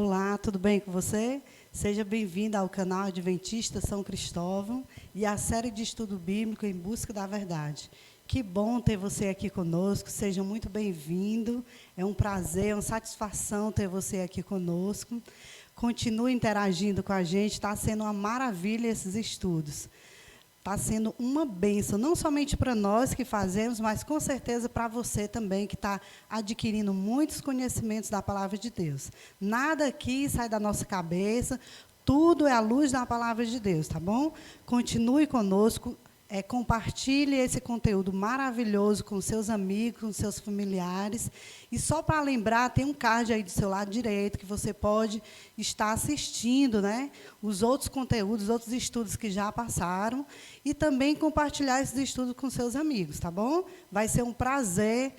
Olá, tudo bem com você? Seja bem-vindo ao canal Adventista São Cristóvão e à série de estudo bíblico Em Busca da Verdade. Que bom ter você aqui conosco, seja muito bem-vindo. É um prazer, é uma satisfação ter você aqui conosco. Continue interagindo com a gente, está sendo uma maravilha esses estudos. Está sendo uma bênção, não somente para nós que fazemos, mas com certeza para você também, que está adquirindo muitos conhecimentos da palavra de Deus. Nada aqui sai da nossa cabeça, tudo é à luz da palavra de Deus, tá bom? Continue conosco, compartilhe esse conteúdo maravilhoso com seus amigos, com seus familiares. E só para lembrar, tem um card aí do seu lado direito que você pode estar assistindo, né? Os outros conteúdos, os outros estudos que já passaram. E também compartilhar esses estudos com seus amigos, tá bom? Vai ser um prazer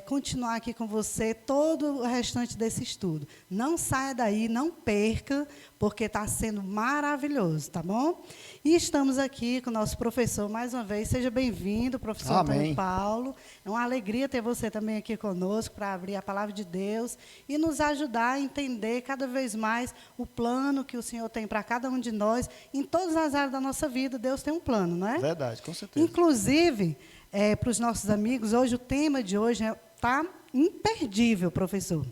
continuar aqui com você todo o restante desse estudo. Não saia daí, não perca, porque está sendo maravilhoso, tá bom? E estamos aqui com o nosso professor, mais uma vez. Seja bem-vindo, professor Antônio Paulo. É uma alegria ter você também aqui conosco para abrir a palavra de Deus e nos ajudar a entender cada vez mais o plano que o Senhor tem para cada um de nós. Em todas as áreas da nossa vida, Deus tem um plano, não é? Verdade, com certeza. Inclusive, para os nossos amigos, hoje o tema de hoje está imperdível, professor.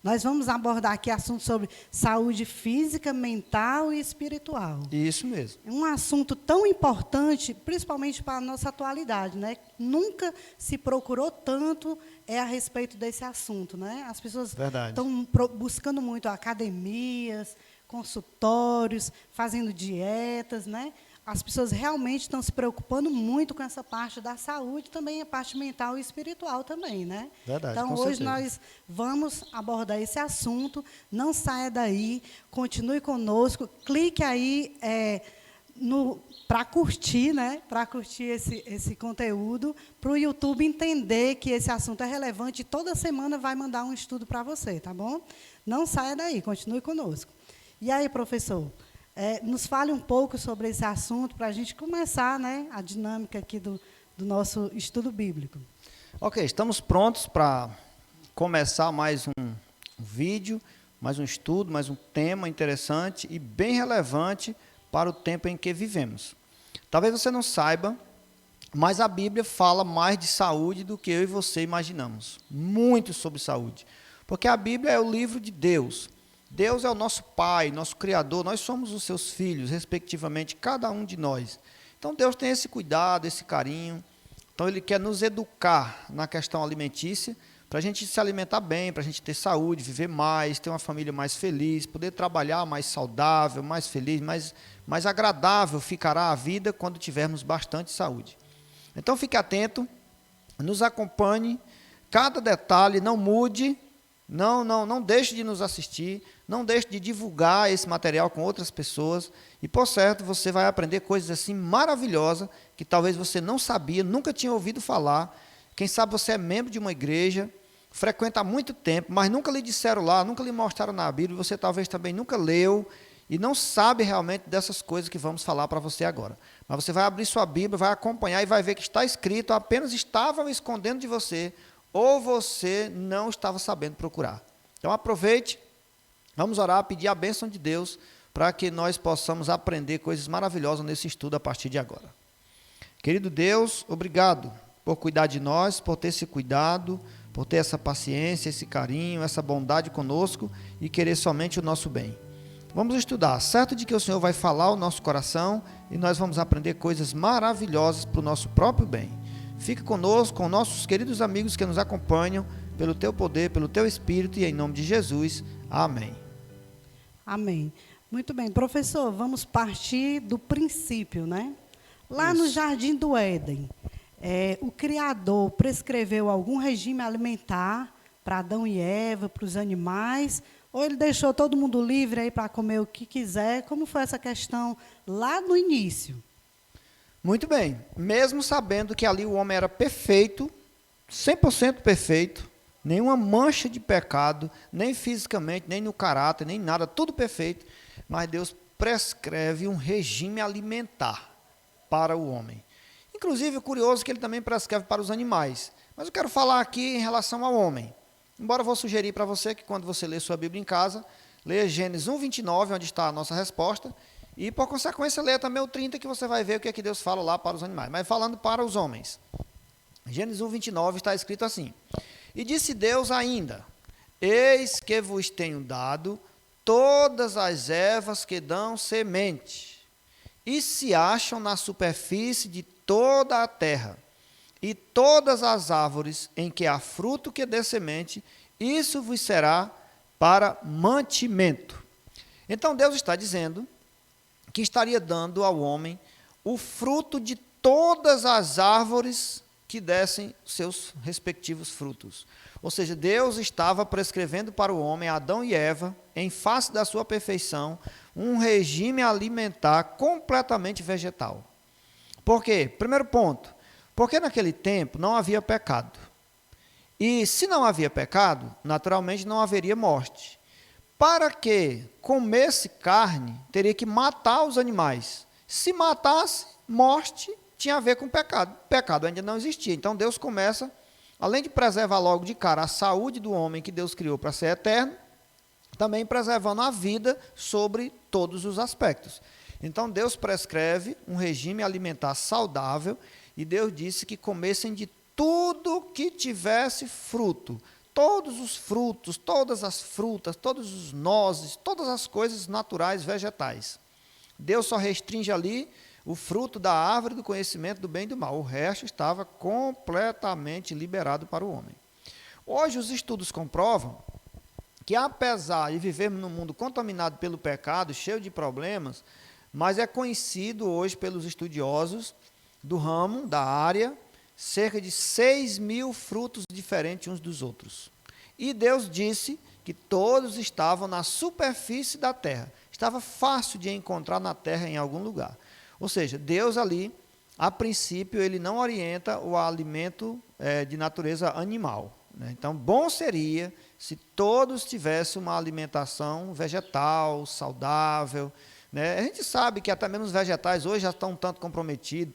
Nós vamos abordar aqui assuntos sobre saúde física, mental e espiritual. Isso mesmo. É um assunto tão importante, principalmente para a nossa atualidade, né? Nunca se procurou tanto a respeito desse assunto, né? As pessoas estão buscando muito academias, consultórios, fazendo dietas, né? As pessoas realmente estão se preocupando muito com essa parte da saúde, também a parte mental e espiritual também, né? Verdade, então, com hoje certeza. nós vamos abordar esse assunto. Não saia daí, continue conosco, clique aí para curtir, né? Para curtir esse conteúdo, para o YouTube entender que esse assunto é relevante e toda semana vai mandar um estudo para você, tá bom? Não saia daí, continue conosco. E aí, professor? Nos fale um pouco sobre esse assunto para a gente começar, né, a dinâmica aqui do nosso estudo bíblico. Ok, estamos prontos para começar mais um vídeo, mais um estudo, mais um tema interessante e bem relevante para o tempo em que vivemos. Talvez você não saiba, mas a Bíblia fala mais de saúde do que eu e você imaginamos. Muito sobre saúde. Porque a Bíblia é o livro de Deus. Deus é o nosso Pai, nosso Criador, nós somos os seus filhos, respectivamente, cada um de nós. Então, Deus tem esse cuidado, esse carinho. Então, Ele quer nos educar na questão alimentícia, para a gente se alimentar bem, para a gente ter saúde, viver mais, ter uma família mais feliz, poder trabalhar mais saudável, mais feliz, mais agradável ficará a vida quando tivermos bastante saúde. Então, fique atento, nos acompanhe, cada detalhe, não mude, não deixe de nos assistir, não deixe de divulgar esse material com outras pessoas e, por certo, você vai aprender coisas assim maravilhosas que talvez você não sabia, nunca tinha ouvido falar. Quem sabe você é membro de uma igreja, frequenta há muito tempo, mas nunca lhe disseram lá, nunca lhe mostraram na Bíblia, você talvez também nunca leu e não sabe realmente dessas coisas que vamos falar para você agora. Mas você vai abrir sua Bíblia, vai acompanhar e vai ver que está escrito, apenas estavam escondendo de você, ou você não estava sabendo procurar. Então aproveite, vamos orar, pedir a bênção de Deus para que nós possamos aprender coisas maravilhosas nesse estudo a partir de agora. Querido Deus, obrigado por cuidar de nós, por ter esse cuidado, por ter essa paciência, esse carinho, essa bondade conosco e querer somente o nosso bem. Vamos estudar, certo de que o Senhor vai falar ao nosso coração e nós vamos aprender coisas maravilhosas para o nosso próprio bem. Fique conosco, com nossos queridos amigos que nos acompanham, pelo Teu poder, pelo Teu Espírito, e em nome de Jesus. Amém. Amém. Muito bem. Professor, vamos partir do princípio, né? Lá no Jardim do Éden, o Criador prescreveu algum regime alimentar para Adão e Eva, para os animais, ou ele deixou todo mundo livre aí para comer o que quiser? Como foi essa questão lá no início? Muito bem, mesmo sabendo que ali o homem era perfeito, 100% perfeito, nenhuma mancha de pecado, nem fisicamente, nem no caráter, nem nada, tudo perfeito, mas Deus prescreve um regime alimentar para o homem. Inclusive, é curioso que ele também prescreve para os animais, mas eu quero falar aqui em relação ao homem. Embora eu vou sugerir para você que quando você ler sua Bíblia em casa, leia Gênesis 1:29, onde está a nossa resposta, e por consequência leia também o 30, que você vai ver o que é que Deus fala lá para os animais. Mas falando para os homens, Gênesis 1:29 está escrito assim: E disse Deus ainda, eis que vos tenho dado todas as ervas que dão semente, e se acham na superfície de toda a terra, e todas as árvores em que há fruto que dê semente, isso vos será para mantimento. Então Deus está dizendo que estaria dando ao homem o fruto de todas as árvores que dessem seus respectivos frutos. Ou seja, Deus estava prescrevendo para o homem, Adão e Eva, em face da sua perfeição, um regime alimentar completamente vegetal. Por quê? Primeiro ponto, porque naquele tempo não havia pecado. E se não havia pecado, naturalmente não haveria morte. Para que comesse carne, teria que matar os animais. Se matasse, morte tinha a ver com pecado. Pecado ainda não existia. Então Deus começa, além de preservar logo de cara a saúde do homem que Deus criou para ser eterno, também preservando a vida sobre todos os aspectos. Então Deus prescreve um regime alimentar saudável, e Deus disse que comessem de tudo que tivesse fruto. Todos os frutos, todas as frutas, todos os nozes, todas as coisas naturais, vegetais. Deus só restringe ali o fruto da árvore do conhecimento do bem e do mal. O resto estava completamente liberado para o homem. Hoje os estudos comprovam que, apesar de vivermos num mundo contaminado pelo pecado, cheio de problemas, mas é conhecido hoje pelos estudiosos do ramo, da área, cerca de 6.000 frutos diferentes uns dos outros. E Deus disse que todos estavam na superfície da terra. Estava fácil de encontrar na terra em algum lugar. Ou seja, Deus ali, a princípio, ele não orienta o alimento de natureza animal, né? Então, bom seria se todos tivessem uma alimentação vegetal, saudável, né? A gente sabe que até mesmo os vegetais hoje já estão um tanto comprometidos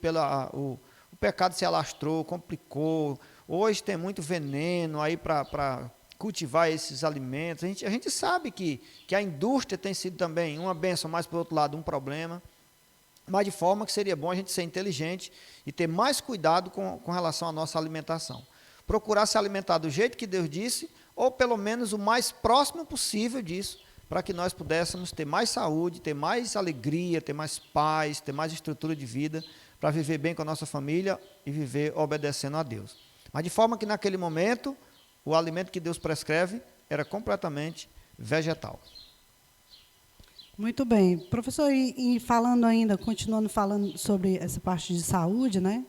o pecado se alastrou, complicou. Hoje tem muito veneno aí para cultivar esses alimentos. A gente sabe que a indústria tem sido também uma bênção, mas, por outro lado, um problema. Mas de forma que seria bom a gente ser inteligente e ter mais cuidado com relação à nossa alimentação. Procurar se alimentar do jeito que Deus disse, ou pelo menos o mais próximo possível disso, para que nós pudéssemos ter mais saúde, ter mais alegria, ter mais paz, ter mais estrutura de vida, para viver bem com a nossa família e viver obedecendo a Deus. Mas de forma que naquele momento, o alimento que Deus prescreve era completamente vegetal. Muito bem. Professor, e falando ainda, continuando falando sobre essa parte de saúde, né?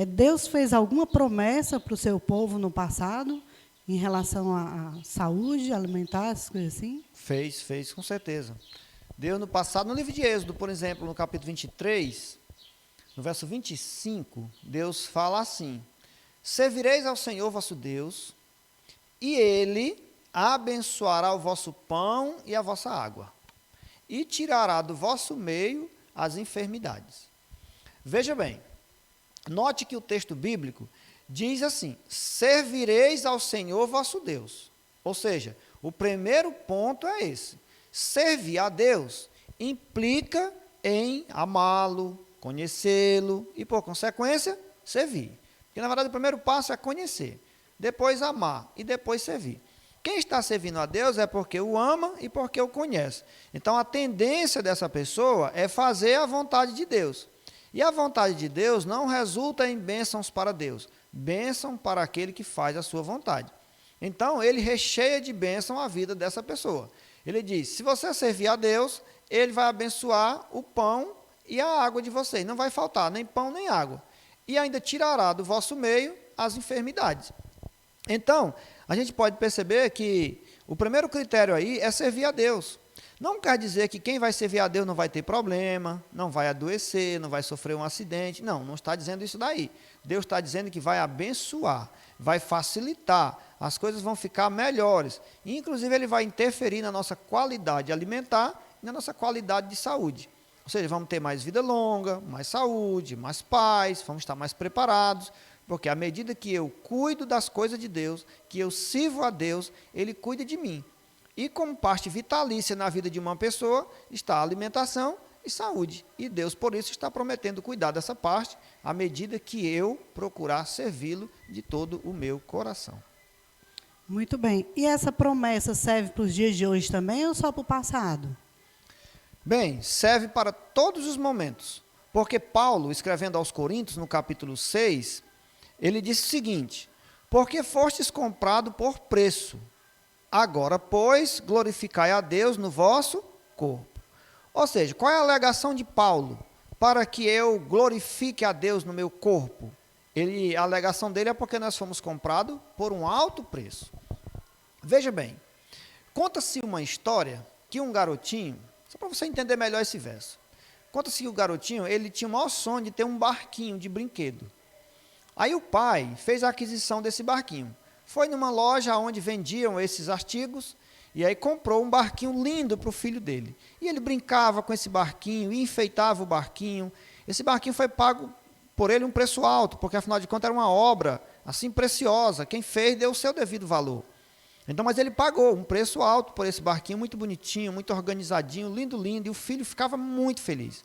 Deus fez alguma promessa para o seu povo no passado, em relação à saúde alimentar, essas coisas assim? Fez, com certeza. Deus no passado, no livro de Êxodo, por exemplo, no capítulo 23, no verso 25, Deus fala assim: Servireis ao Senhor vosso Deus, e Ele abençoará o vosso pão e a vossa água, e tirará do vosso meio as enfermidades. Veja bem, note que o texto bíblico diz assim: servireis ao Senhor vosso Deus. Ou seja, o primeiro ponto é esse. Servir a Deus implica em amá-lo, conhecê-lo e, por consequência, servir. Porque, na verdade, o primeiro passo é conhecer, depois amar e depois servir. Quem está servindo a Deus é porque o ama e porque o conhece. Então, a tendência dessa pessoa é fazer a vontade de Deus. E a vontade de Deus não resulta em bênçãos para Deus, bênção para aquele que faz a sua vontade. Então, ele recheia de bênção a vida dessa pessoa. Ele diz: se você servir a Deus, Ele vai abençoar o pão e a água de vocês. Não vai faltar nem pão nem água. E ainda tirará do vosso meio as enfermidades. Então, a gente pode perceber que o primeiro critério aí é servir a Deus. Não quer dizer que quem vai servir a Deus não vai ter problema, não vai adoecer, não vai sofrer um acidente. Não, não está dizendo isso daí. Deus está dizendo que vai abençoar, vai facilitar, as coisas vão ficar melhores. E, inclusive, Ele vai interferir na nossa qualidade alimentar e na nossa qualidade de saúde. Ou seja, vamos ter mais vida longa, mais saúde, mais paz, vamos estar mais preparados, Porque à medida que eu cuido das coisas de Deus, que eu sirvo a Deus, Ele cuida de mim. E como parte vitalícia na vida de uma pessoa, está a alimentação e saúde. E Deus, por isso, está prometendo cuidar dessa parte, à medida que eu procurar servi-lo de todo o meu coração. Muito bem. E essa promessa serve para os dias de hoje também ou só para o passado? Bem, serve para todos os momentos. Porque Paulo, escrevendo aos Coríntios, no capítulo 6, ele disse o seguinte: porque fostes comprado por preço. Agora, pois, glorificai a Deus no vosso corpo. Ou seja, qual é a alegação de Paulo para que eu glorifique a Deus no meu corpo? A alegação dele é porque nós fomos comprados por um alto preço. Veja bem, conta-se uma história que um garotinho, só para você entender melhor esse verso, conta-se que o garotinho, ele tinha o maior sonho de ter um barquinho de brinquedo. Aí o pai fez a aquisição desse barquinho. Foi numa loja onde vendiam esses artigos, e aí comprou um barquinho lindo para o filho dele. E ele brincava com esse barquinho, e enfeitava o barquinho. Esse barquinho foi pago por ele um preço alto, porque afinal de contas era uma obra assim preciosa. Quem fez deu o seu devido valor. Então, mas ele pagou um preço alto por esse barquinho, muito bonitinho, muito organizadinho, lindo, lindo, e o filho ficava muito feliz.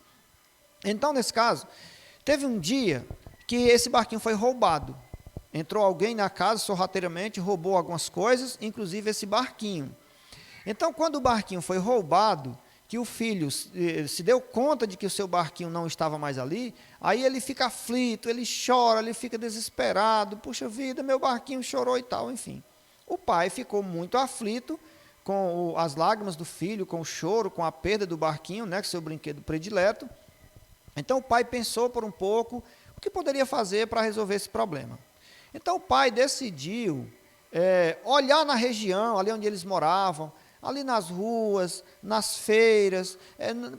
Então, nesse caso, teve um dia que esse barquinho foi roubado. Entrou alguém na casa sorrateiramente, roubou algumas coisas, inclusive esse barquinho. Então, quando o barquinho foi roubado, que o filho se deu conta de que o seu barquinho não estava mais ali, aí ele fica aflito, ele chora, ele fica desesperado, puxa vida, meu barquinho chorou e tal, enfim. O pai ficou muito aflito com as lágrimas do filho, com o choro, com a perda do barquinho, né, que é seu brinquedo predileto. Então o pai pensou por um pouco o que poderia fazer para resolver esse problema. Então o pai decidiu olhar na região, ali onde eles moravam, ali nas ruas, nas feiras,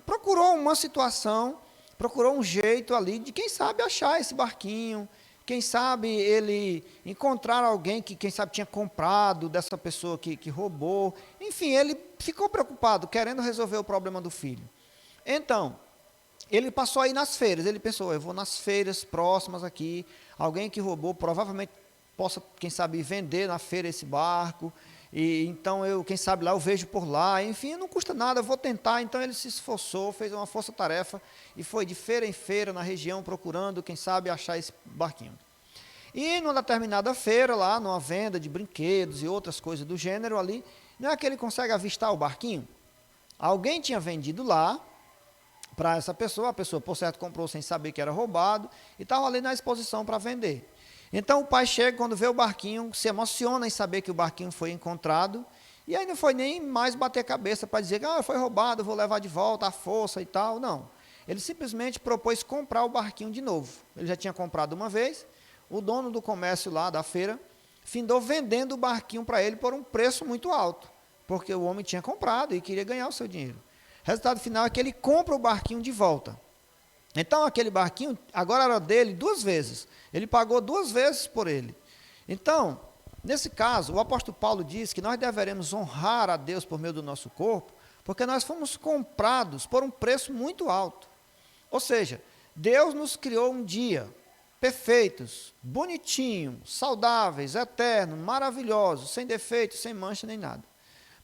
procurou uma situação, procurou um jeito ali de, quem sabe, achar esse barquinho, quem sabe ele encontrar alguém que, quem sabe, tinha comprado dessa pessoa que roubou. Enfim, ele ficou preocupado, querendo resolver o problema do filho. Então, ele passou aí nas feiras, ele pensou, eu vou nas feiras próximas aqui, alguém que roubou provavelmente possa, quem sabe, vender na feira esse barco, e então eu, quem sabe, lá eu vejo por lá, enfim, não custa nada, eu vou tentar. Então ele se esforçou, fez uma força-tarefa e foi de feira em feira na região procurando, quem sabe, achar esse barquinho. E numa determinada feira lá, numa venda de brinquedos e outras coisas do gênero ali, não é que ele consegue avistar o barquinho? Alguém tinha vendido lá para essa pessoa, a pessoa por certo comprou sem saber que era roubado e estava ali na exposição para vender. Então o pai chega, quando vê o barquinho, se emociona em saber que o barquinho foi encontrado, e aí não foi nem mais bater cabeça para dizer que foi roubado, vou levar de volta à força e tal, não. Ele simplesmente propôs comprar o barquinho de novo. Ele já tinha comprado uma vez, o dono do comércio lá da feira findou vendendo o barquinho para ele por um preço muito alto, porque o homem tinha comprado e queria ganhar o seu dinheiro. O resultado final é que ele compra o barquinho de volta. Então, aquele barquinho agora era dele 2 vezes. Ele pagou 2 vezes por ele. Então, nesse caso, o apóstolo Paulo diz que nós deveremos honrar a Deus por meio do nosso corpo, porque nós fomos comprados por um preço muito alto. Ou seja, Deus nos criou um dia, perfeitos, bonitinhos, saudáveis, eternos, maravilhosos, sem defeito, sem mancha nem nada.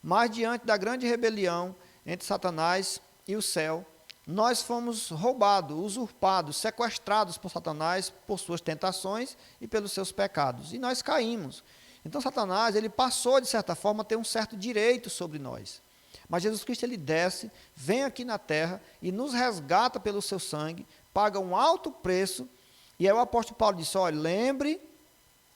Mas diante da grande rebelião entre Satanás e o céu, nós fomos roubados, usurpados, sequestrados por Satanás, por suas tentações e pelos seus pecados. E nós caímos. Então Satanás, ele passou, de certa forma, a ter um certo direito sobre nós. Mas Jesus Cristo, ele desce, vem aqui na terra e nos resgata pelo seu sangue, paga um alto preço. E aí o apóstolo Paulo disse, olha, lembre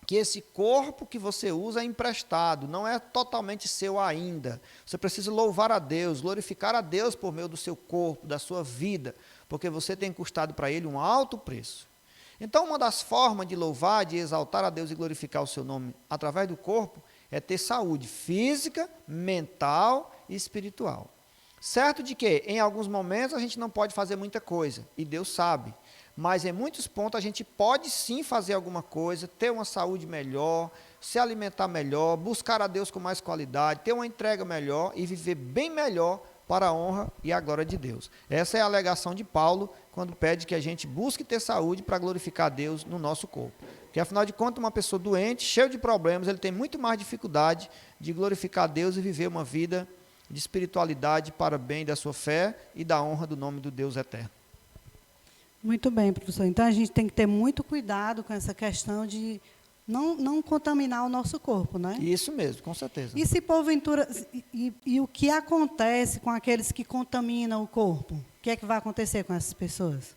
que esse corpo que você usa é emprestado, não é totalmente seu ainda. Você precisa louvar a Deus, glorificar a Deus por meio do seu corpo, da sua vida, porque você tem custado para ele um alto preço. Então, uma das formas de louvar, de exaltar a Deus e glorificar o seu nome através do corpo, é ter saúde física, mental e espiritual. Certo de que, em alguns momentos, a gente não pode fazer muita coisa, e Deus sabe. Mas em muitos pontos a gente pode sim fazer alguma coisa, ter uma saúde melhor, se alimentar melhor, buscar a Deus com mais qualidade, ter uma entrega melhor e viver bem melhor para a honra e a glória de Deus. Essa é a alegação de Paulo quando pede que a gente busque ter saúde para glorificar a Deus no nosso corpo. Porque, afinal de contas, uma pessoa doente, cheia de problemas, ele tem muito mais dificuldade de glorificar a Deus e viver uma vida de espiritualidade para o bem da sua fé e da honra do nome do Deus eterno. Muito bem, professor. Então, a gente tem que ter muito cuidado com essa questão de não contaminar o nosso corpo, né? Isso mesmo, com certeza. E se porventura... E o que acontece com aqueles que contaminam o corpo? O que é que vai acontecer com essas pessoas?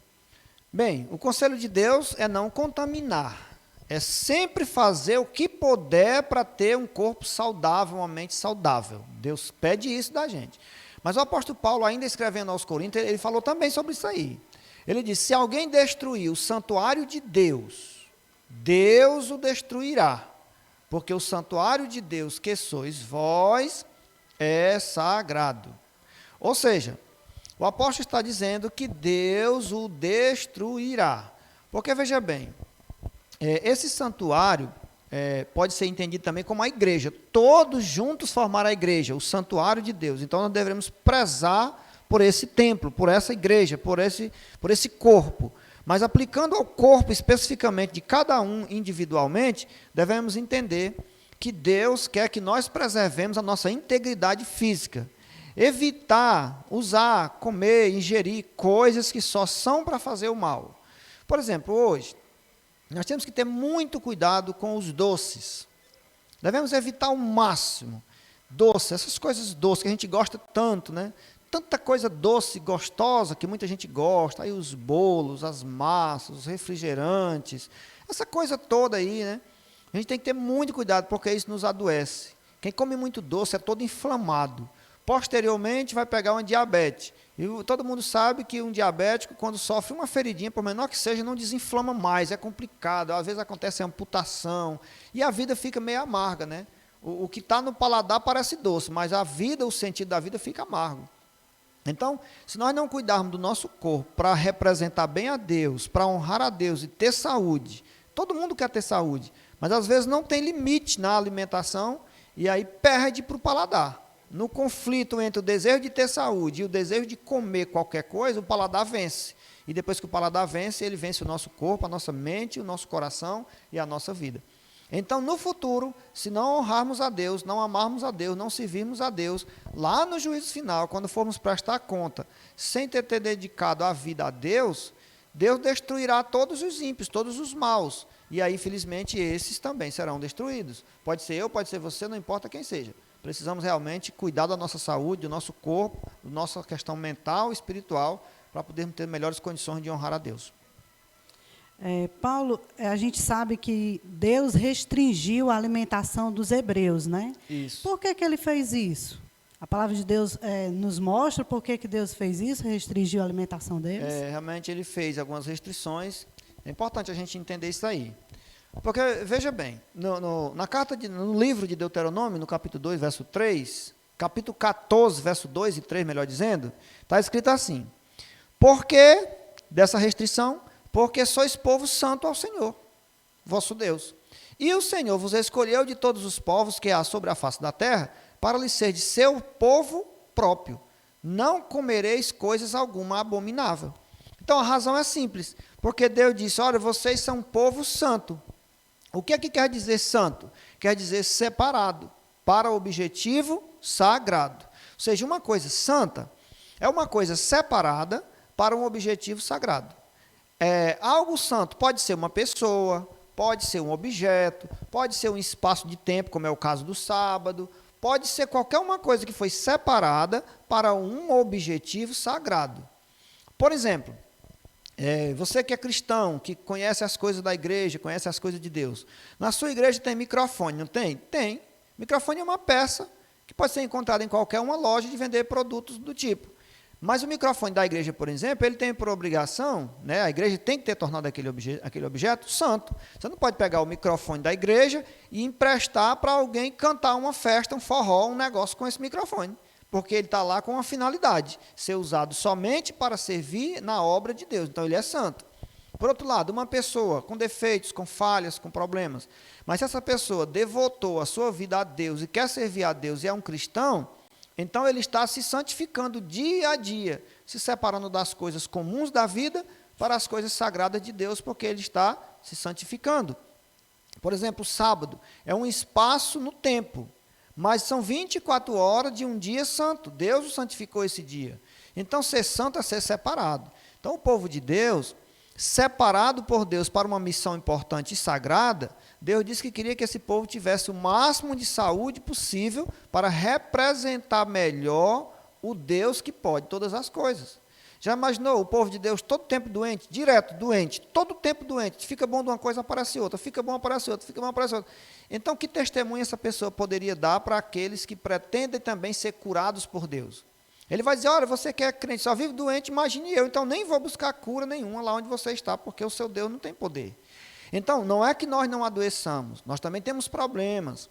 Bem, o conselho de Deus é não contaminar. É sempre fazer o que puder para ter um corpo saudável, uma mente saudável. Deus pede isso da gente. Mas o apóstolo Paulo, ainda escrevendo aos Coríntios, ele falou também sobre isso aí. Ele disse, se alguém destruir o santuário de Deus, Deus o destruirá. Porque o santuário de Deus que sois vós é sagrado. Ou seja, o apóstolo está dizendo que Deus o destruirá. Porque, veja bem, esse santuário pode ser entendido também como a igreja. Todos juntos formaram a igreja, o santuário de Deus. Então, nós devemos prezar por esse templo, por essa igreja, por esse corpo. Mas aplicando ao corpo especificamente de cada um individualmente, devemos entender que Deus quer que nós preservemos a nossa integridade física. Evitar, usar, comer, ingerir coisas que só são para fazer o mal. Por exemplo, hoje, nós temos que ter muito cuidado com os doces. Devemos evitar ao máximo doce, essas coisas doces que a gente gosta tanto, né? Tanta coisa doce, gostosa, que muita gente gosta, aí os bolos, as massas, os refrigerantes, essa coisa toda aí, né? A gente tem que ter muito cuidado, porque isso nos adoece. Quem come muito doce é todo inflamado. Posteriormente vai pegar uma diabetes. E todo mundo sabe que um diabético, quando sofre uma feridinha, por menor que seja, não desinflama mais, é complicado. Às vezes acontece amputação, e a vida fica meio amarga, né? O que está no paladar parece doce, mas a vida, o sentido da vida fica amargo. Então, se nós não cuidarmos do nosso corpo para representar bem a Deus, para honrar a Deus e ter saúde, todo mundo quer ter saúde, mas às vezes não tem limite na alimentação e aí perde para o paladar. No conflito entre o desejo de ter saúde e o desejo de comer qualquer coisa, o paladar vence. E depois que o paladar vence, ele vence o nosso corpo, a nossa mente, o nosso coração e a nossa vida. Então, no futuro, se não honrarmos a Deus, não amarmos a Deus, não servirmos a Deus, lá no juízo final, quando formos prestar conta, sem ter dedicado a vida a Deus, Deus destruirá todos os ímpios, todos os maus. E aí, infelizmente, esses também serão destruídos. Pode ser eu, pode ser você, não importa quem seja. Precisamos realmente cuidar da nossa saúde, do nosso corpo, da nossa questão mental e espiritual, para podermos ter melhores condições de honrar a Deus. Paulo, a gente sabe que Deus restringiu a alimentação dos hebreus, né? Isso. Por que ele fez isso? A palavra de Deus nos mostra por que Deus fez isso, restringiu a alimentação deles? Realmente ele fez algumas restrições. É importante a gente entender isso aí. Porque, veja bem, no livro de Deuteronômio, no capítulo 2, verso 3, capítulo 14, verso 2 e 3, melhor dizendo, está escrito assim: por que dessa restrição? Porque sois povo santo ao Senhor, vosso Deus. E o Senhor vos escolheu de todos os povos que há sobre a face da terra, para lhe ser de seu povo próprio. Não comereis coisas alguma abominável. Então a razão é simples, porque Deus disse, olha, vocês são um povo santo. O que quer dizer santo? Quer dizer separado, para o objetivo sagrado. Ou seja, uma coisa santa é uma coisa separada para um objetivo sagrado. Algo santo pode ser uma pessoa, pode ser um objeto, pode ser um espaço de tempo, como é o caso do sábado, pode ser qualquer uma coisa que foi separada para um objetivo sagrado. Por exemplo, você que é cristão, que conhece as coisas da igreja, conhece as coisas de Deus, na sua igreja tem microfone, não tem? Tem. Microfone é uma peça que pode ser encontrada em qualquer uma loja de vender produtos do tipo. Mas o microfone da igreja, por exemplo, ele tem por obrigação, né, a igreja tem que ter tornado aquele objeto santo. Você não pode pegar o microfone da igreja e emprestar para alguém cantar uma festa, um forró, um negócio com esse microfone. Porque ele está lá com uma finalidade, ser usado somente para servir na obra de Deus. Então, ele é santo. Por outro lado, uma pessoa com defeitos, com falhas, com problemas, mas se essa pessoa devotou a sua vida a Deus e quer servir a Deus e é um cristão, Então ele está se santificando dia a dia, se separando das coisas comuns da vida para as coisas sagradas de Deus, porque ele está se santificando. Por exemplo, o sábado é um espaço no tempo, mas são 24 horas de um dia santo. Deus o santificou esse dia. Então, ser santo é ser separado. Então, o povo de Deus, separado por Deus para uma missão importante e sagrada, Deus disse que queria que esse povo tivesse o máximo de saúde possível para representar melhor o Deus que pode todas as coisas. Já imaginou o povo de Deus todo tempo doente, direto doente, todo tempo doente, fica bom de uma coisa, aparece outra, fica bom, aparece outra, fica bom, aparece outra. Então, que testemunho essa pessoa poderia dar para aqueles que pretendem também ser curados por Deus? Ele vai dizer, olha, você que é crente, só vive doente, imagine eu, então nem vou buscar cura nenhuma lá onde você está, porque o seu Deus não tem poder. Então, não é que nós não adoeçamos, nós também temos problemas,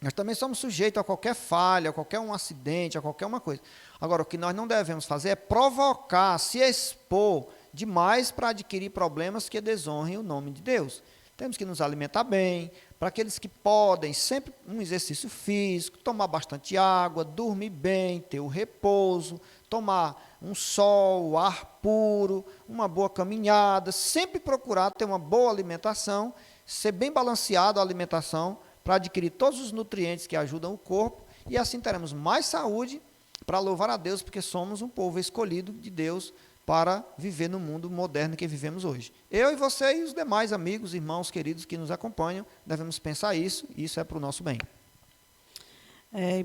nós também somos sujeitos a qualquer falha, a qualquer um acidente, a qualquer uma coisa. Agora, o que nós não devemos fazer é provocar, se expor demais para adquirir problemas que desonrem o nome de Deus. Temos que nos alimentar bem, para aqueles que podem, sempre um exercício físico, tomar bastante água, dormir bem, ter o repouso, tomar um sol, ar puro, uma boa caminhada, sempre procurar ter uma boa alimentação, ser bem balanceado a alimentação, para adquirir todos os nutrientes que ajudam o corpo, e assim teremos mais saúde para louvar a Deus, porque somos um povo escolhido de Deus para viver no mundo moderno que vivemos hoje. Eu e você e os demais amigos, irmãos, queridos que nos acompanham, devemos pensar isso, e isso é para o nosso bem.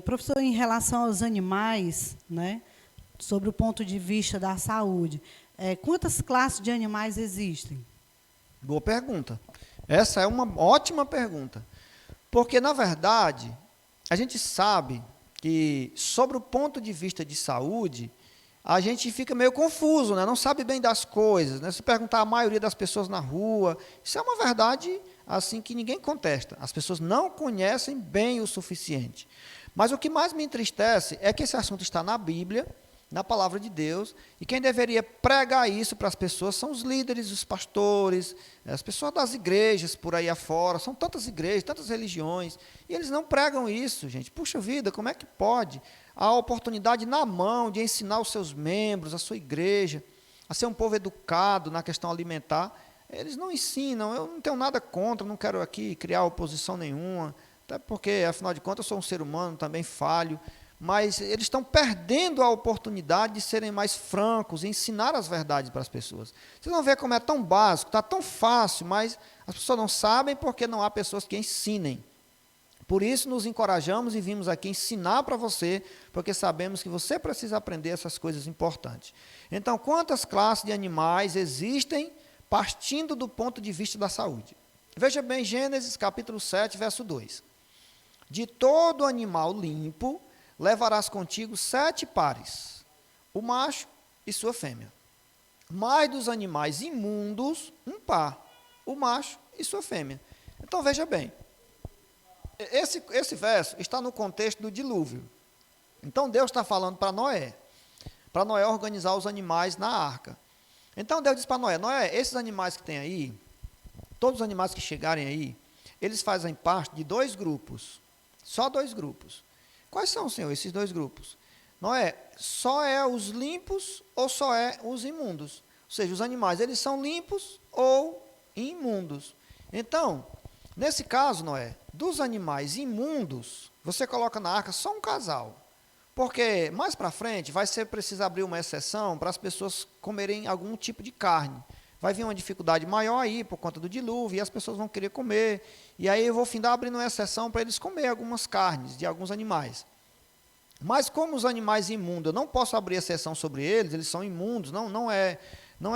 Professor, em relação aos animais, né, sobre o ponto de vista da saúde, quantas classes de animais existem? Boa pergunta. Essa é uma ótima pergunta. Porque, na verdade, a gente sabe que, sobre o ponto de vista de saúde, a gente fica meio confuso, né? Não sabe bem das coisas. Né? Se perguntar a maioria das pessoas na rua, isso é uma verdade assim que ninguém contesta. As pessoas não conhecem bem o suficiente. Mas o que mais me entristece é que esse assunto está na Bíblia, na palavra de Deus, e quem deveria pregar isso para as pessoas são os líderes, os pastores, as pessoas das igrejas por aí afora. São tantas igrejas, tantas religiões, e eles não pregam isso, gente. Puxa vida, como é que pode? A oportunidade na mão de ensinar os seus membros, a sua igreja, a ser um povo educado na questão alimentar. Eles não ensinam. Eu não tenho nada contra, não quero aqui criar oposição nenhuma, até porque, afinal de contas, eu sou um ser humano, também falho. Mas eles estão perdendo a oportunidade de serem mais francos e ensinar as verdades para as pessoas. Vocês vão ver como é tão básico, está tão fácil, mas as pessoas não sabem porque não há pessoas que ensinem. Por isso nos encorajamos e vimos aqui ensinar para você, porque sabemos que você precisa aprender essas coisas importantes. Então, quantas classes de animais existem partindo do ponto de vista da saúde? Veja bem, Gênesis capítulo 7, verso 2. De todo animal limpo, levarás contigo 7 pares, o macho e sua fêmea. Mas dos animais imundos, um par, o macho e sua fêmea. Então, veja bem, esse verso está no contexto do dilúvio. Então, Deus está falando para Noé organizar os animais na arca. Então, Deus diz para Noé, Noé, esses animais que tem aí, todos os animais que chegarem aí, eles fazem parte de 2 grupos, só 2 grupos. Quais são, Senhor, esses 2 grupos? Noé, só é os limpos ou só é os imundos? Ou seja, os animais, eles são limpos ou imundos. Então, nesse caso, Noé, dos animais imundos, você coloca na arca só um casal. Porque mais para frente vai ser preciso abrir uma exceção para as pessoas comerem algum tipo de carne. Vai vir uma dificuldade maior aí por conta do dilúvio e as pessoas vão querer comer. E aí eu vou findar abrindo uma exceção para eles comer algumas carnes de alguns animais. Mas como os animais imundos, eu não posso abrir exceção sobre eles, eles são imundos, não é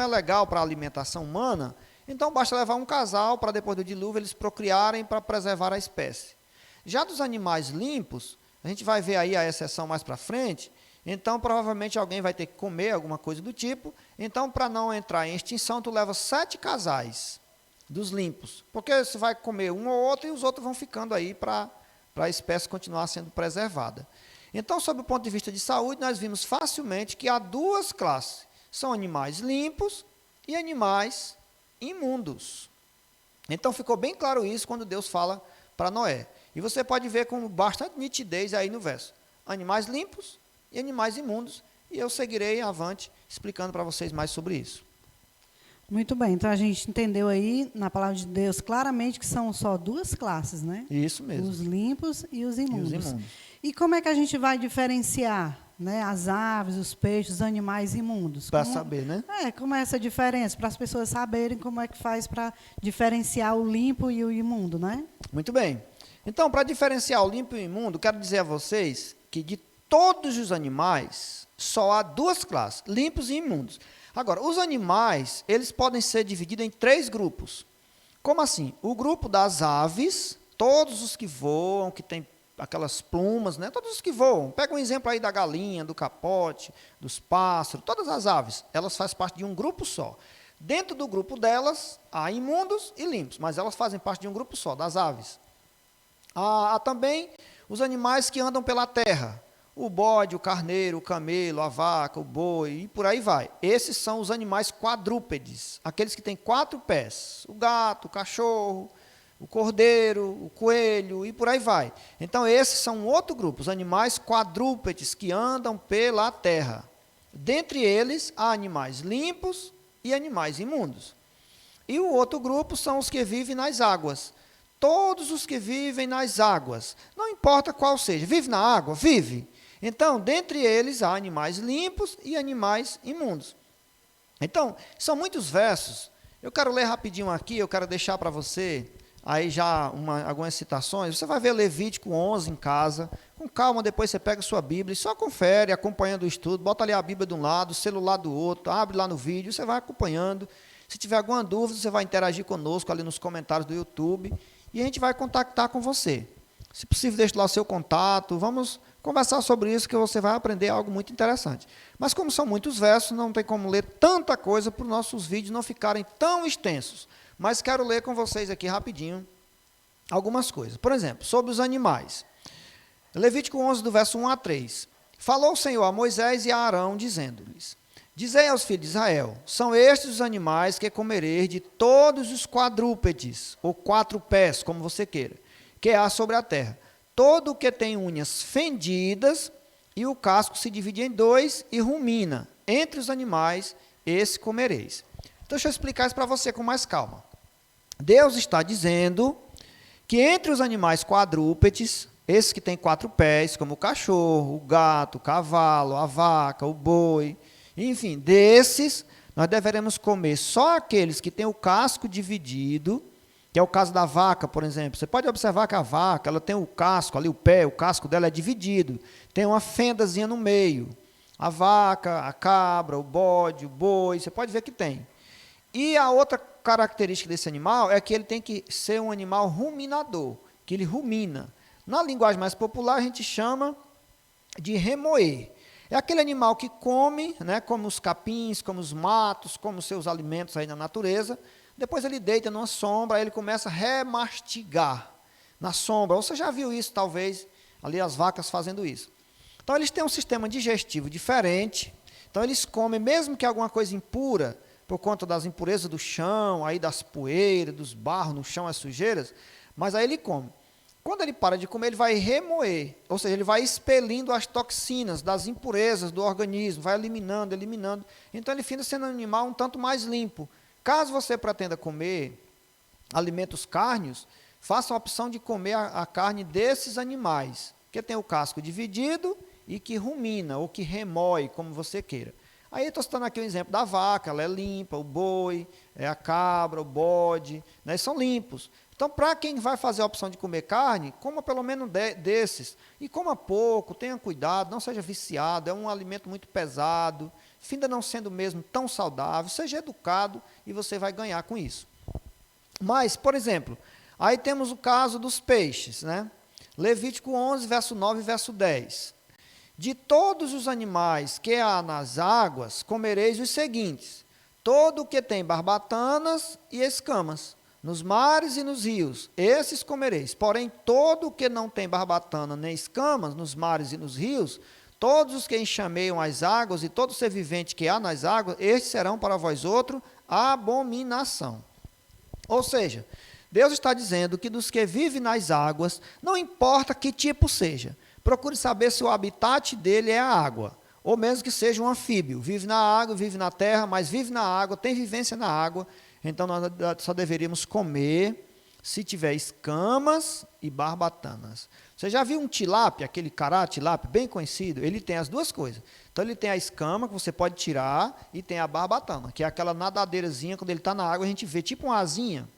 legal para a alimentação humana, então basta levar um casal para depois do dilúvio eles procriarem para preservar a espécie. Já dos animais limpos, a gente vai ver aí a exceção mais para frente, então provavelmente alguém vai ter que comer alguma coisa do tipo, então para não entrar em extinção, tu leva 7 casais dos limpos, porque você vai comer um ou outro e os outros vão ficando aí para a espécie continuar sendo preservada. Então, sob o ponto de vista de saúde, nós vimos facilmente que há 2 classes, são animais limpos e animais imundos. Então, ficou bem claro isso quando Deus fala para Noé. E você pode ver com bastante nitidez aí no verso. animais limpos e animais imundos, e eu seguirei avante explicando para vocês mais sobre isso. Muito bem, então a gente entendeu aí, na palavra de Deus, claramente que são só duas classes, né? Isso mesmo. Os limpos e os imundos. E os imundos. E como é que a gente vai diferenciar, né, as aves, os peixes, os animais imundos? Para saber, né? Como é essa diferença? Para as pessoas saberem como é que faz para diferenciar o limpo e o imundo, né? Muito bem. Então, para diferenciar o limpo e o imundo, quero dizer a vocês que de todos os animais, só há duas classes, limpos e imundos. Agora, os animais, eles podem ser divididos em 3 grupos. Como assim? O grupo das aves, todos os que voam, que têm aquelas plumas, né? Todos os que voam. Pega um exemplo aí da galinha, do capote, dos pássaros, todas as aves, elas fazem parte de um grupo só. Dentro do grupo delas, há imundos e limpos, mas elas fazem parte de um grupo só, das aves. Há também os animais que andam pela terra. O bode, o carneiro, o camelo, a vaca, o boi e por aí vai. Esses são os animais quadrúpedes, aqueles que têm 4 pés. O gato, o cachorro, o cordeiro, o coelho e por aí vai. Então, esses são um outro grupo, os animais quadrúpedes que andam pela terra. Dentre eles, há animais limpos e animais imundos. E o outro grupo são os que vivem nas águas. Todos os que vivem nas águas, não importa qual seja, vive na água? Vive. Então, dentre eles, há animais limpos e animais imundos. Então, são muitos versos. Eu quero ler rapidinho aqui, eu quero deixar para você aí já algumas citações. Você vai ver Levítico 11 em casa, com calma, depois você pega a sua Bíblia e só confere, acompanhando o estudo, bota ali a Bíblia de um lado, o celular do outro, abre lá no vídeo, você vai acompanhando. Se tiver alguma dúvida, você vai interagir conosco ali nos comentários do YouTube e a gente vai contactar com você. Se possível, deixe lá o seu contato, vamos conversar sobre isso que você vai aprender algo muito interessante. Mas como são muitos versos, não tem como ler tanta coisa para os nossos vídeos não ficarem tão extensos. Mas quero ler com vocês aqui rapidinho algumas coisas. Por exemplo, sobre os animais. Levítico 11, do verso 1 a 3. Falou o Senhor a Moisés e a Arão, dizendo-lhes: Dizei aos filhos de Israel, são estes os animais que comereis de todos os quadrúpedes, ou 4 pés, como você queira, que há sobre a terra. Todo o que tem unhas fendidas, e o casco se divide em 2 e rumina. Entre os animais, esse comereis. Então, deixa eu explicar isso para você com mais calma. Deus está dizendo que entre os animais quadrúpedes, esses que têm 4 pés, como o cachorro, o gato, o cavalo, a vaca, o boi, enfim, desses, nós deveremos comer só aqueles que têm o casco dividido, que é o caso da vaca, por exemplo. Você pode observar que a vaca, ela tem o casco ali, o pé, o casco dela é dividido. Tem uma fendazinha no meio. A vaca, a cabra, o bode, o boi, você pode ver que tem. E a outra característica desse animal é que ele tem que ser um animal ruminador, que ele rumina. Na linguagem mais popular, a gente chama de remoer. É aquele animal que come, né, come os capins, come os matos, come os seus alimentos aí na natureza. Depois ele deita numa sombra, aí ele começa a remastigar na sombra. Você já viu isso, talvez, ali as vacas fazendo isso. Então, eles têm um sistema digestivo diferente. Então, eles comem, mesmo que alguma coisa impura, por conta das impurezas do chão, aí das poeiras, dos barros no chão, as sujeiras, mas aí ele come. Quando ele para de comer, ele vai remoer, ou seja, ele vai expelindo as toxinas das impurezas do organismo, vai eliminando, eliminando. Então, ele fica sendo um animal um tanto mais limpo. Caso você pretenda comer alimentos cárneos, faça a opção de comer a carne desses animais, que tem o casco dividido e que rumina, ou que remoe, como você queira. Aí estou citando aqui o exemplo da vaca, ela é limpa, o boi, a cabra, o bode, né, são limpos. Então, para quem vai fazer a opção de comer carne, coma pelo menos desses. E coma pouco, tenha cuidado, não seja viciado, é um alimento muito pesado, finda não sendo mesmo tão saudável, seja educado e você vai ganhar com isso. Mas, por exemplo, aí temos o caso dos peixes, né? Levítico 11, verso 9 e verso 10. De todos os animais que há nas águas, comereis os seguintes: todo o que tem barbatanas e escamas, nos mares e nos rios, esses comereis. Porém, todo o que não tem barbatana nem escamas, nos mares e nos rios, todos os que enxameiam as águas e todo ser vivente que há nas águas, estes serão para vós outro abominação. Ou seja, Deus está dizendo que dos que vivem nas águas, não importa que tipo seja, procure saber se o habitat dele é a água, ou mesmo que seja um anfíbio, vive na água, vive na terra, mas vive na água, tem vivência na água, então nós só deveríamos comer se tiver escamas e barbatanas. Você já viu um tilápia, aquele cará tilápia, bem conhecido? Ele tem as duas coisas. Então ele tem a escama, que você pode tirar, e tem a barbatana, que é aquela nadadeirazinha, quando ele está na água a gente vê tipo uma asinha.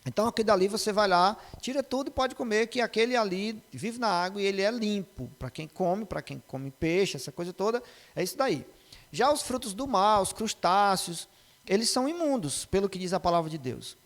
Então aquele dali você vai lá, tira tudo e pode comer, que aquele ali vive na água e ele é limpo. Para quem come peixe, essa coisa toda, é isso daí. Já os frutos do mar, os crustáceos, eles são imundos, pelo que diz a palavra de Deus.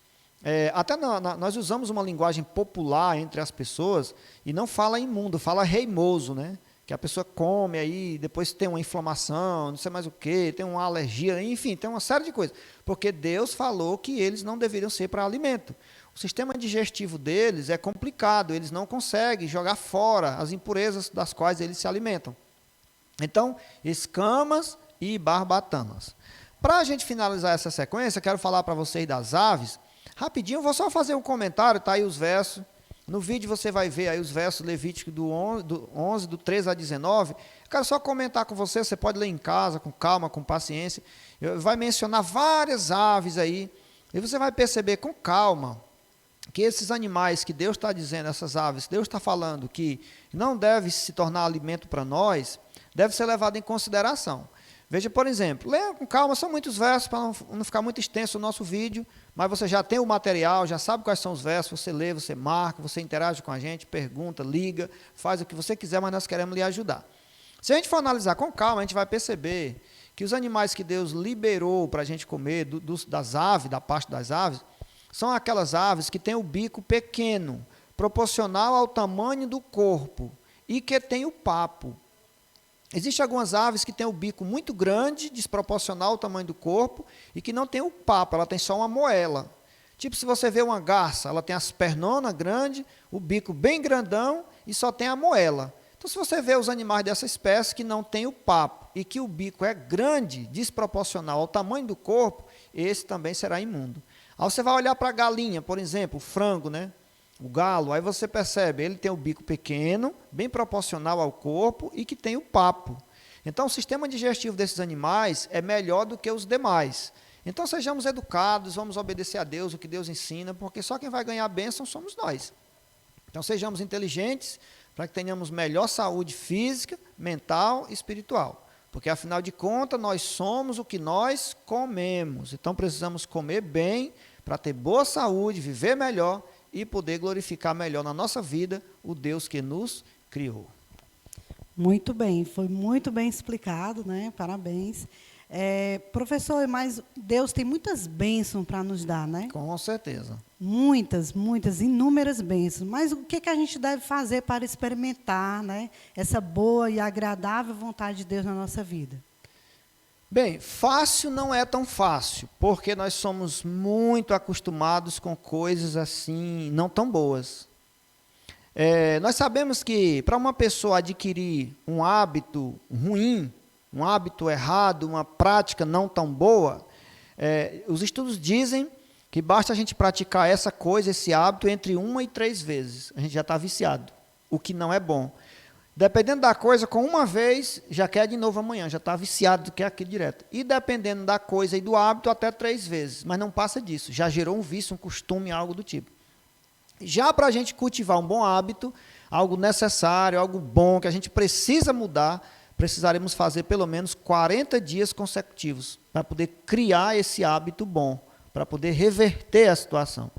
Até nós usamos uma linguagem popular entre as pessoas e não fala imundo, fala reimoso, né? Que a pessoa come aí, depois tem uma inflamação, não sei mais o que, tem uma alergia, enfim, tem uma série de coisas. Porque Deus falou que eles não deveriam ser para alimento. O sistema digestivo deles é complicado, eles não conseguem jogar fora as impurezas das quais eles se alimentam. Então, escamas e barbatanas. Para a gente finalizar essa sequência, quero falar para vocês das aves. Rapidinho, vou só fazer um comentário, está aí os versos. No vídeo você vai ver aí os versos levíticos do 11, do 13 a 19. Quero só comentar com você, você pode ler em casa, com calma, com paciência. Vai mencionar várias aves aí, e você vai perceber com calma que esses animais que Deus está dizendo, essas aves, Deus está falando que não deve se tornar alimento para nós, deve ser levado em consideração. Veja, por exemplo, leia com calma, são muitos versos para não ficar muito extenso o nosso vídeo, mas você já tem o material, já sabe quais são os versos, você lê, você marca, você interage com a gente, pergunta, liga, faz o que você quiser, mas nós queremos lhe ajudar. Se a gente for analisar com calma, a gente vai perceber que os animais que Deus liberou para a gente comer, das aves, da parte das aves, são aquelas aves que têm o bico pequeno, proporcional ao tamanho do corpo, e que tem o papo. Existem algumas aves que têm o bico muito grande, desproporcional ao tamanho do corpo, e que não tem o papo, ela tem só uma moela. Tipo, se você vê uma garça, ela tem as pernonas grandes, o bico bem grandão e só tem a moela. Então, se você vê os animais dessa espécie que não tem o papo e que o bico é grande, desproporcional ao tamanho do corpo, esse também será imundo. Aí você vai olhar para a galinha, por exemplo, o frango, né? O galo, aí você percebe, ele tem o bico pequeno, bem proporcional ao corpo e que tem o papo. Então, o sistema digestivo desses animais é melhor do que os demais. Então, sejamos educados, vamos obedecer a Deus, o que Deus ensina, porque só quem vai ganhar a bênção somos nós. Então, sejamos inteligentes para que tenhamos melhor saúde física, mental e espiritual. Porque, afinal de contas, nós somos o que nós comemos. Então, precisamos comer bem para ter boa saúde, viver melhor e poder glorificar melhor na nossa vida o Deus que nos criou. Muito bem, foi muito bem explicado, né? Parabéns. Professor, mas Deus tem muitas bênçãos para nos dar, né? Com certeza. Muitas, inúmeras bênçãos. Mas o que a gente deve fazer para experimentar, né, essa boa e agradável vontade de Deus na nossa vida? Bem, fácil não é tão fácil, porque nós somos muito acostumados com coisas assim, não tão boas. Nós sabemos que para uma pessoa adquirir um hábito ruim, um hábito errado, uma prática não tão boa, os estudos dizem que basta a gente praticar essa coisa, esse hábito, entre 1 e 3 vezes. A gente já está viciado, o que não é bom. Dependendo da coisa, com uma vez, já quer de novo amanhã, já está viciado do que aquilo direto. E dependendo da coisa e do hábito, até 3 vezes. Mas não passa disso, já gerou um vício, um costume, algo do tipo. Já para a gente cultivar um bom hábito, algo necessário, algo bom, que a gente precisa mudar, precisaremos fazer pelo menos 40 dias consecutivos, para poder criar esse hábito bom, para poder reverter a situação.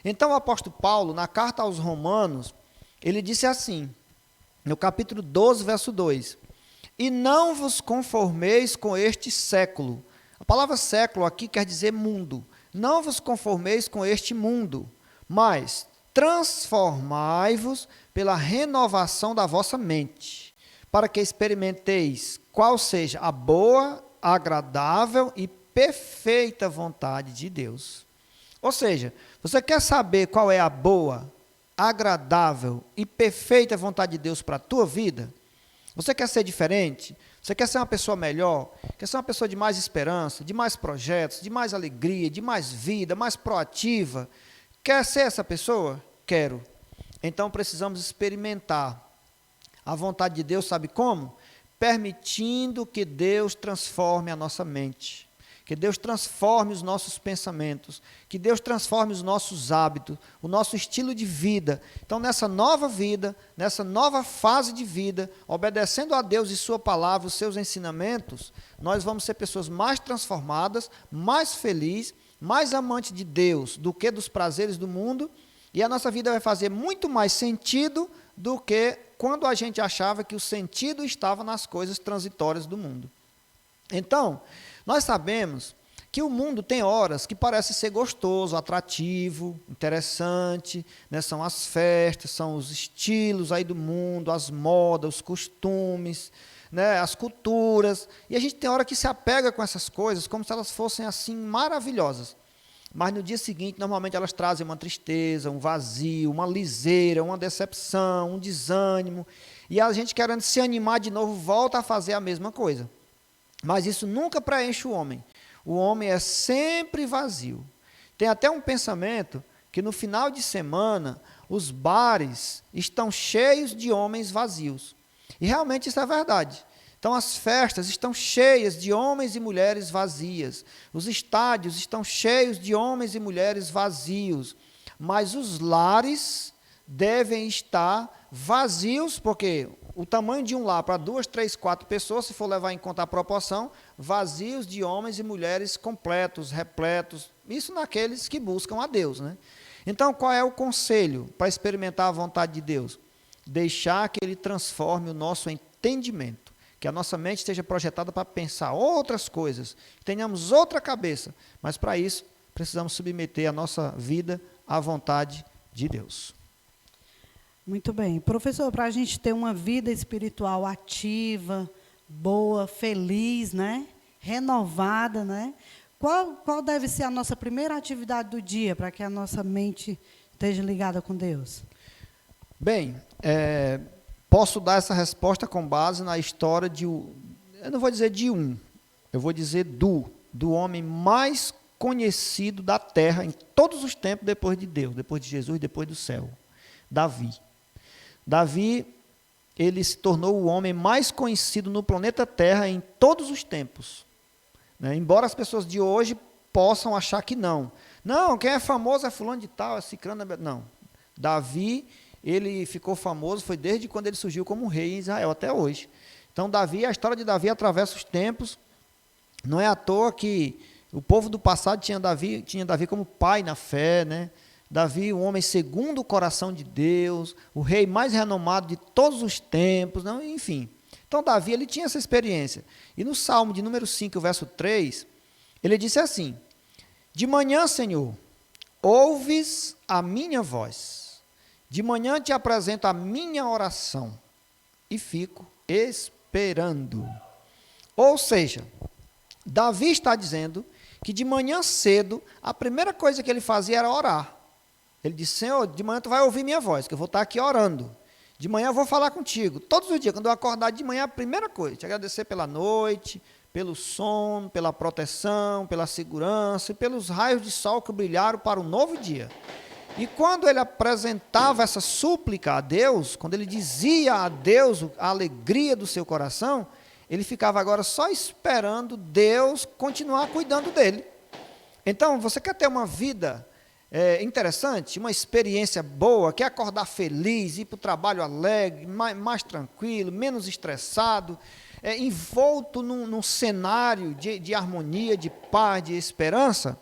Então o apóstolo Paulo, na carta aos Romanos, ele disse assim, no capítulo 12, verso 2, e não vos conformeis com este século. A palavra século aqui quer dizer mundo. Não vos conformeis com este mundo, mas transformai-vos pela renovação da vossa mente, para que experimenteis qual seja a boa, agradável e perfeita vontade de Deus. Ou seja, você quer saber qual é a boa, agradável e perfeita vontade de Deus para a tua vida? Você quer ser diferente? Você quer ser uma pessoa melhor? Quer ser uma pessoa de mais esperança, de mais projetos, de mais alegria, de mais vida, mais proativa? Quer ser essa pessoa? Quero. Então precisamos experimentar a vontade de Deus, sabe como? Permitindo que Deus transforme a nossa mente, que Deus transforme os nossos pensamentos, que Deus transforme os nossos hábitos, o nosso estilo de vida. Então, nessa nova vida, nessa nova fase de vida, obedecendo a Deus e sua palavra, os seus ensinamentos, nós vamos ser pessoas mais transformadas, mais felizes, mais amantes de Deus do que dos prazeres do mundo, e a nossa vida vai fazer muito mais sentido do que quando a gente achava que o sentido estava nas coisas transitórias do mundo. Então, nós sabemos que o mundo tem horas que parece ser gostoso, atrativo, interessante, né? São as festas, são os estilos aí do mundo, as modas, os costumes, né? As culturas, e a gente tem hora que se apega com essas coisas como se elas fossem assim maravilhosas. Mas no dia seguinte, normalmente elas trazem uma tristeza, um vazio, uma liseira, uma decepção, um desânimo. E a gente, querendo se animar de novo, volta a fazer a mesma coisa. Mas isso nunca preenche o homem. O homem é sempre vazio. Tem até um pensamento que no final de semana, os bares estão cheios de homens vazios. E realmente isso é verdade. Então, as festas estão cheias de homens e mulheres vazias. Os estádios estão cheios de homens e mulheres vazios. Mas os lares devem estar vazios, porque o tamanho de um lar para 2, 3, 4 pessoas, se for levar em conta a proporção, vazios de homens e mulheres completos, repletos. Isso naqueles que buscam a Deus, né? Então, qual é o conselho para experimentar a vontade de Deus? Deixar que Ele transforme o nosso entendimento. Que a nossa mente esteja projetada para pensar outras coisas, que tenhamos outra cabeça, mas para isso precisamos submeter a nossa vida à vontade de Deus. Muito bem. Professor, para a gente ter uma vida espiritual ativa, boa, feliz, né? Renovada, né? Qual deve ser a nossa primeira atividade do dia para que a nossa mente esteja ligada com Deus? Bem, posso dar essa resposta com base na história eu não vou dizer de eu vou dizer do homem mais conhecido da terra em todos os tempos depois de Deus, depois de Jesus, depois do céu, Davi. Davi, ele se tornou o homem mais conhecido no planeta Terra em todos os tempos. Né? Embora as pessoas de hoje possam achar que não. Não, quem é famoso é fulano de tal, é cicrano, não. Davi, ele ficou famoso, foi desde quando ele surgiu como rei em Israel, até hoje. Então, a história de Davi atravessa os tempos. Não é à toa que o povo do passado tinha Davi como pai na fé, né? Davi, um homem segundo o coração de Deus, o rei mais renomado de todos os tempos, não? Enfim. Então, Davi, ele tinha essa experiência. E no Salmo de número 5, verso 3, ele disse assim: de manhã, Senhor, ouves a minha voz. De manhã te apresento a minha oração e fico esperando. Ou seja, Davi está dizendo que de manhã cedo, a primeira coisa que ele fazia era orar. Ele disse: Senhor, de manhã tu vai ouvir minha voz, que eu vou estar aqui orando. De manhã eu vou falar contigo. Todos os dias, quando eu acordar de manhã, a primeira coisa, te agradecer pela noite, pelo sono, pela proteção, pela segurança e pelos raios de sol que brilharam para um novo dia. E quando ele apresentava essa súplica a Deus, quando ele dizia a Deus a alegria do seu coração, ele ficava agora só esperando Deus continuar cuidando dele. Então, você quer ter uma vida interessante, uma experiência boa, quer acordar feliz, ir para o trabalho alegre, mais tranquilo, menos estressado, envolto num cenário de harmonia, de paz, de esperança?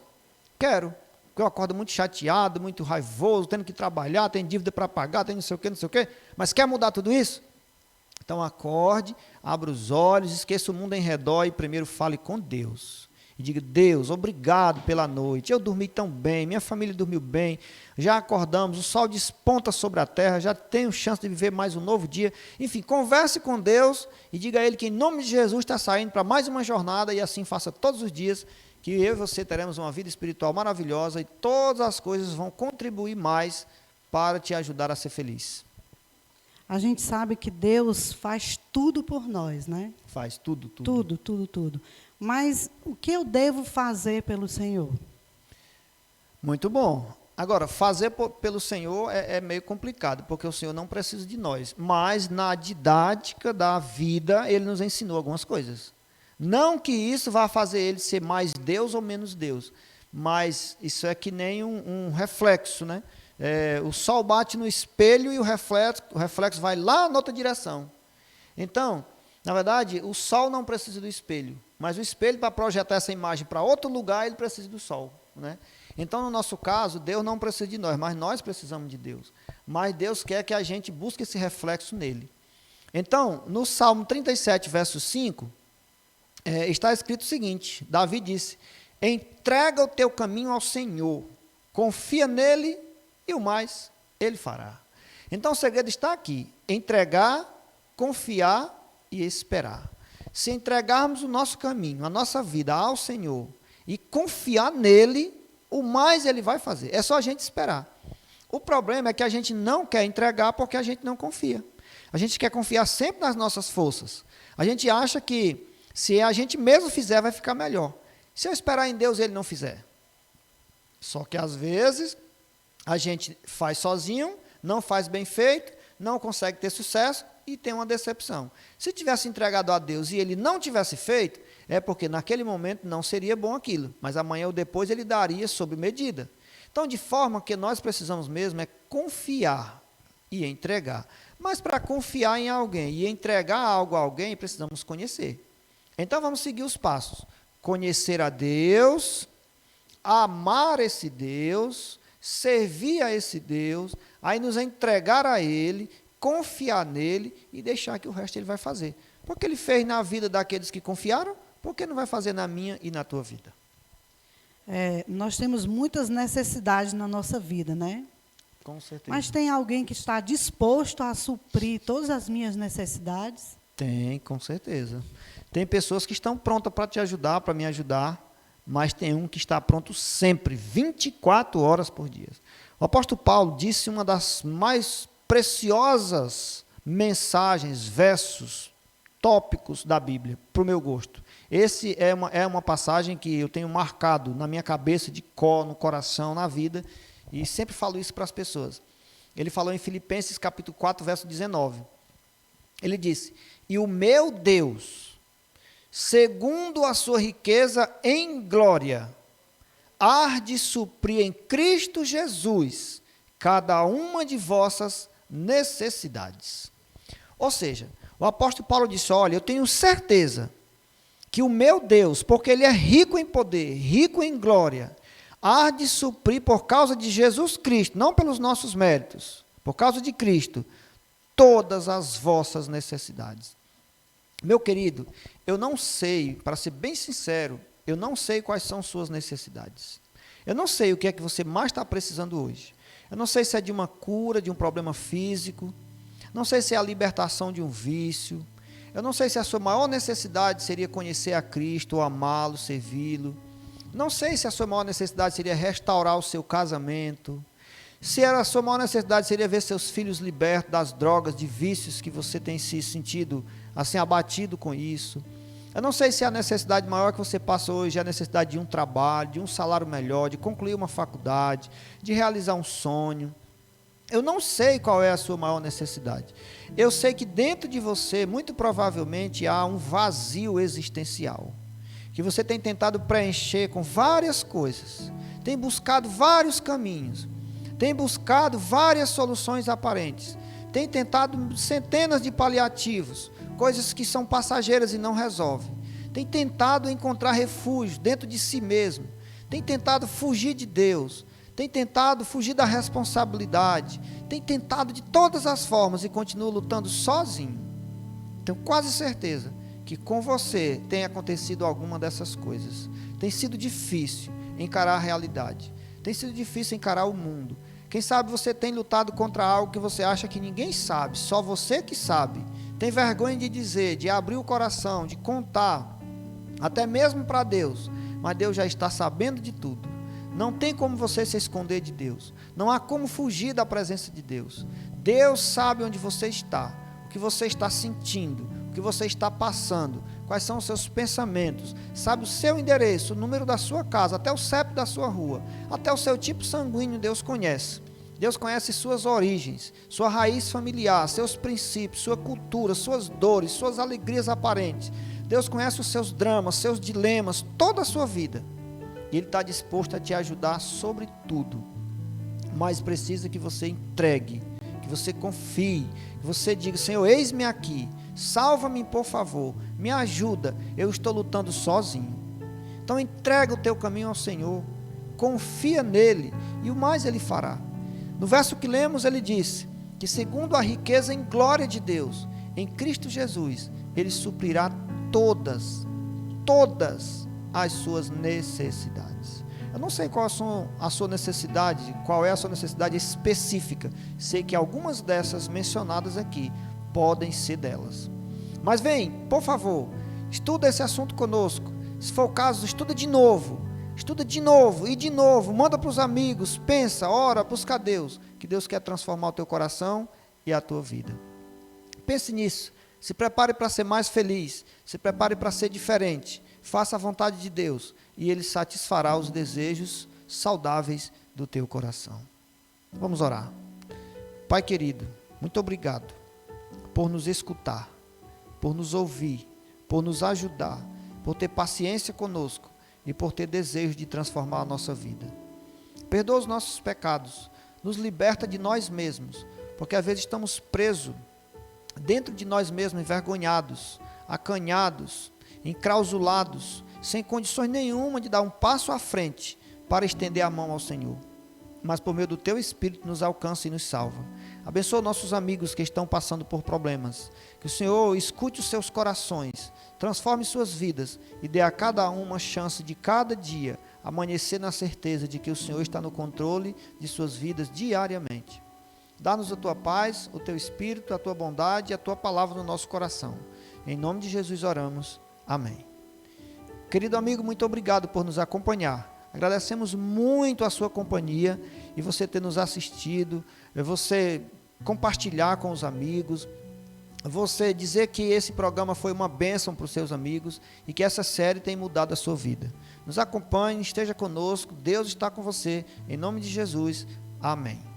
Quero. Porque eu acordo muito chateado, muito raivoso, tendo que trabalhar, tenho dívida para pagar, tenho não sei o quê, mas quer mudar tudo isso? Então acorde, abra os olhos, esqueça o mundo em redor e primeiro fale com Deus. E diga: Deus, obrigado pela noite, eu dormi tão bem, minha família dormiu bem, já acordamos, o sol desponta sobre a terra, já tenho chance de viver mais um novo dia. Enfim, converse com Deus e diga a Ele que em nome de Jesus está saindo para mais uma jornada, e assim faça todos os dias, que eu e você teremos uma vida espiritual maravilhosa e todas as coisas vão contribuir mais para te ajudar a ser feliz. A gente sabe que Deus faz tudo por nós, né? Faz tudo. Tudo. Mas o que eu devo fazer pelo Senhor? Muito bom. Agora, fazer pelo Senhor é meio complicado, porque o Senhor não precisa de nós. Mas na didática da vida, Ele nos ensinou algumas coisas. Não que isso vá fazer Ele ser mais Deus ou menos Deus, mas isso é que nem um reflexo, né? O sol bate no espelho e o reflexo vai lá na outra direção. Então, na verdade, o sol não precisa do espelho, mas o espelho, para projetar essa imagem para outro lugar, ele precisa do sol, né? Então, no nosso caso, Deus não precisa de nós, mas nós precisamos de Deus. Mas Deus quer que a gente busque esse reflexo nele. Então, no Salmo 37, verso 5, está escrito o seguinte: Davi disse: entrega o teu caminho ao Senhor, confia nele e o mais ele fará. Então, o segredo está aqui: entregar, confiar e esperar. Se entregarmos o nosso caminho, a nossa vida ao Senhor e confiar nele, o mais ele vai fazer. É só a gente esperar. O problema é que a gente não quer entregar porque a gente não confia. A gente quer confiar sempre nas nossas forças. A gente acha que se a gente mesmo fizer, vai ficar melhor. Se eu esperar em Deus, ele não fizer. Só que às vezes a gente faz sozinho, não faz bem feito, não consegue ter sucesso e tem uma decepção. Se tivesse entregado a Deus e ele não tivesse feito, é porque naquele momento não seria bom aquilo, mas amanhã ou depois ele daria sob medida. Então, de forma que nós precisamos mesmo é confiar e entregar. Mas para confiar em alguém e entregar algo a alguém, precisamos conhecer. Então, vamos seguir os passos. Conhecer a Deus, amar esse Deus, servir a esse Deus, aí nos entregar a Ele, confiar nele e deixar que o resto Ele vai fazer. Porque Ele fez na vida daqueles que confiaram, por que não vai fazer na minha e na tua vida? Nós temos muitas necessidades na nossa vida, né? Com certeza. Mas tem alguém que está disposto a suprir todas as minhas necessidades? Tem, com certeza. Tem pessoas que estão prontas para te ajudar, para me ajudar, mas tem um que está pronto sempre, 24 horas por dia. O apóstolo Paulo disse uma das mais preciosas mensagens, versos, tópicos da Bíblia, para o meu gosto. Esse é uma passagem que eu tenho marcado na minha cabeça, de cor, no coração, na vida, e sempre falo isso para as pessoas. Ele falou em Filipenses capítulo 4, verso 19. Ele disse: e o meu Deus, segundo a sua riqueza em glória, há de suprir em Cristo Jesus cada uma de vossas necessidades. Ou seja, o apóstolo Paulo disse: olha, eu tenho certeza que o meu Deus, porque Ele é rico em poder, rico em glória, há de suprir por causa de Jesus Cristo, não pelos nossos méritos, por causa de Cristo, todas as vossas necessidades. Meu querido, eu não sei, para ser bem sincero, eu não sei quais são suas necessidades. Eu não sei o que é que você mais está precisando hoje. Eu não sei se é de uma cura, de um problema físico, não sei se é a libertação de um vício, eu não sei se a sua maior necessidade seria conhecer a Cristo, ou amá-lo, servi-lo. Não sei se a sua maior necessidade seria restaurar o seu casamento, se a sua maior necessidade seria ver seus filhos libertos das drogas, de vícios que você tem se sentido assim abatido com isso. Eu não sei se a necessidade maior que você passa hoje é a necessidade de um trabalho, de um salário melhor, de concluir uma faculdade, de realizar um sonho. Eu não sei qual é a sua maior necessidade. Eu sei que dentro de você, muito provavelmente, há um vazio existencial, que você tem tentado preencher com várias coisas, tem buscado vários caminhos, tem buscado várias soluções aparentes, tem tentado centenas de paliativos, coisas que são passageiras e não resolvem, tem tentado encontrar refúgio dentro de si mesmo, tem tentado fugir de Deus, tem tentado fugir da responsabilidade, tem tentado de todas as formas e continua lutando sozinho. Tenho quase certeza que com você tem acontecido alguma dessas coisas. Tem sido difícil encarar a realidade, tem sido difícil encarar o mundo. Quem sabe você tem lutado contra algo que você acha que ninguém sabe, só você que sabe. Tem vergonha de dizer, de abrir o coração, de contar, até mesmo para Deus, mas Deus já está sabendo de tudo. Não tem como você se esconder de Deus. Não há como fugir da presença de Deus. Deus sabe onde você está, o que você está sentindo, o que você está passando. quais são os seus pensamentos, sabe o seu endereço, o número da sua casa, até o CEP da sua rua, até o seu tipo sanguíneo, Deus conhece. Deus conhece suas origens, sua raiz familiar, seus princípios, sua cultura, suas dores, suas alegrias aparentes. Deus conhece os seus dramas, seus dilemas, toda a sua vida. E Ele está disposto a te ajudar sobre tudo. Mas precisa que você entregue, que você confie, que você diga: Senhor, eis-me aqui, salva-me por favor, me ajuda, eu estou lutando sozinho. Então entrega o teu caminho ao Senhor, confia nele e o mais Ele fará. No verso que lemos, ele disse que segundo a riqueza em glória de Deus, em Cristo Jesus, Ele suprirá todas as suas necessidades. Eu não sei qual a sua necessidade, qual é a sua necessidade específica. Sei que algumas dessas mencionadas aqui podem ser delas. Mas vem, por favor, estuda esse assunto conosco. Se for o caso, estuda de novo e de novo. Manda para os amigos, pensa, ora, busca a Deus, que Deus quer transformar o teu coração e a tua vida. Pense nisso. Se prepare para ser mais feliz, se prepare para ser diferente. Faça a vontade de Deus e Ele satisfará os desejos saudáveis do teu coração. Vamos orar. Pai querido, muito obrigado por nos escutar, por nos ouvir, por nos ajudar, por ter paciência conosco e por ter desejo de transformar a nossa vida. Perdoa os nossos pecados, nos liberta de nós mesmos, porque às vezes estamos presos dentro de nós mesmos, envergonhados, acanhados, enclausulados, sem condições nenhuma de dar um passo à frente para estender a mão ao Senhor. Mas por meio do Teu Espírito nos alcança e nos salva. Abençoa nossos amigos que estão passando por problemas. Que o Senhor escute os seus corações, transforme suas vidas e dê a cada um uma chance de cada dia amanhecer na certeza de que o Senhor está no controle de suas vidas diariamente. Dá-nos a Tua paz, o Teu Espírito, a Tua bondade e a Tua palavra no nosso coração. Em nome de Jesus oramos. Amém. Querido amigo, muito obrigado por nos acompanhar. Agradecemos muito a sua companhia e você ter nos assistido, você compartilhar com os amigos, você dizer que esse programa foi uma bênção para os seus amigos e que essa série tem mudado a sua vida. Nos acompanhe, esteja conosco, Deus está com você. Em nome de Jesus, amém.